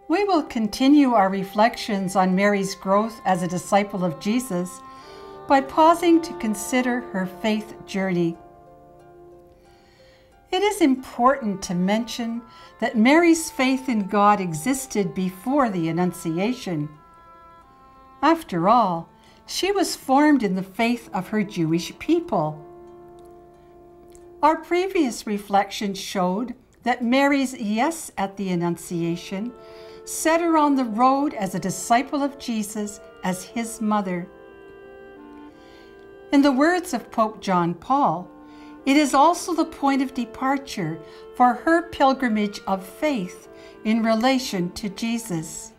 We will continue our reflections on Mary's growth as a disciple of Jesus by pausing to consider her faith journey. It is important to mention that Mary's faith in God existed before the Annunciation. After all, she was formed in the faith of her Jewish people. Our previous reflection showed that Mary's yes at the Annunciation set her on the road as a disciple of Jesus as his mother. In the words of Pope John Paul, it is also the point of departure for her pilgrimage of faith in relation to Jesus.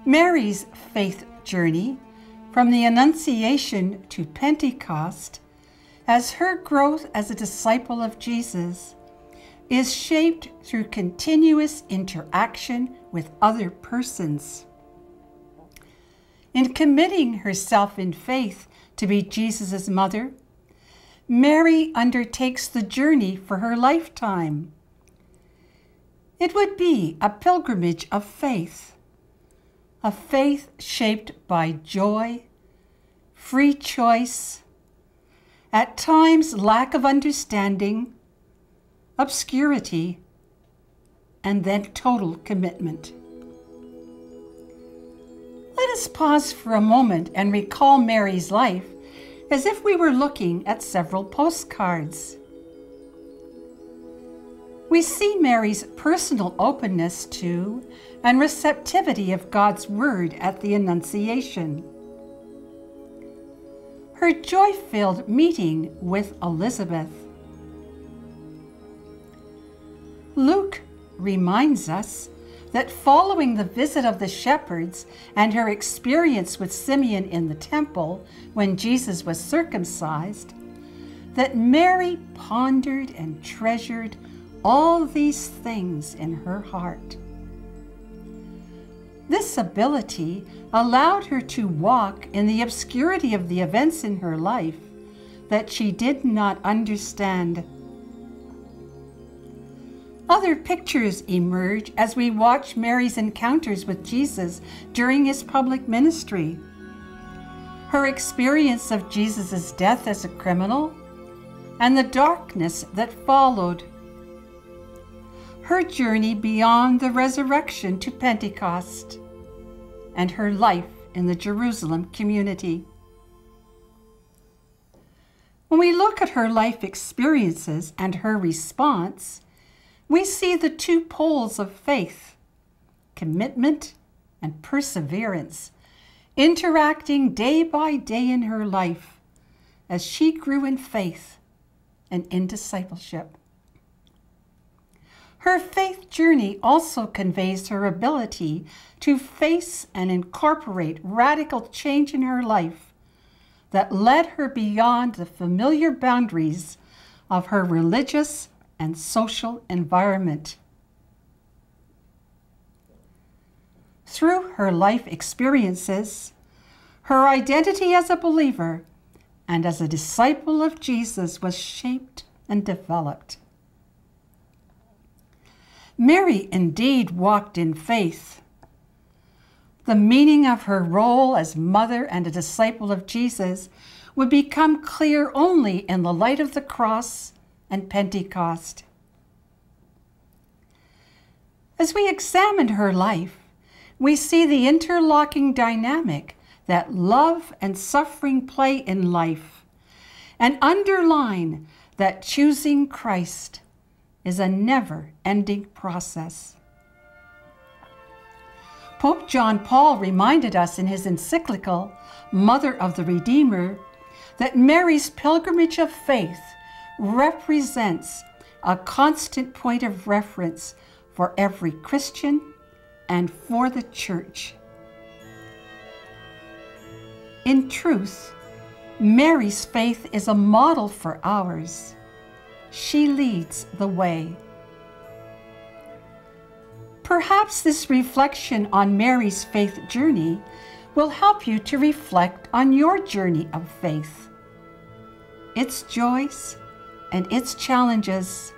Mary's faith journey from the Annunciation to Pentecost, as her growth as a disciple of Jesus, is shaped through continuous interaction with other persons. In committing herself in faith to be Jesus' mother, Mary undertakes the journey for her lifetime. It would be a pilgrimage of faith, a faith shaped by joy, free choice, at times lack of understanding, obscurity, and then total commitment. Let us pause for a moment and recall Mary's life as if we were looking at several postcards. We see Mary's personal openness to and receptivity of God's Word at the Annunciation. Her joy-filled meeting with Elizabeth. Luke reminds us that following the visit of the shepherds and her experience with Simeon in the temple when Jesus was circumcised, that Mary pondered and treasured all these things in her heart. This ability allowed her to walk in the obscurity of the events in her life that she did not understand. Other pictures emerge as we watch Mary's encounters with Jesus during his public ministry. Her experience of Jesus' death as a criminal and the darkness that followed. Her journey beyond the resurrection to Pentecost, and her life in the Jerusalem community. When we look at her life experiences and her response, we see the two poles of faith, commitment and perseverance, interacting day by day in her life as she grew in faith and in discipleship. Her faith journey also conveys her ability to face and incorporate radical change in her life that led her beyond the familiar boundaries of her religious and social environment. Through her life experiences, her identity as a believer and as a disciple of Jesus was shaped and developed. Mary indeed walked in faith. The meaning of her role as mother and a disciple of Jesus would become clear only in the light of the cross and Pentecost. As we examine her life, we see the interlocking dynamic that love and suffering play in life, and underline that choosing Christ is a never-ending process. Pope John Paul reminded us in his encyclical, Mother of the Redeemer, that Mary's pilgrimage of faith represents a constant point of reference for every Christian and for the Church. In truth, Mary's faith is a model for ours. She leads the way. Perhaps this reflection on Mary's faith journey will help you to reflect on your journey of faith, its joys and its challenges.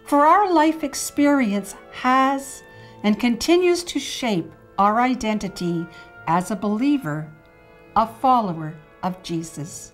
For our life experience has and continues to shape our identity as a believer, a follower of Jesus.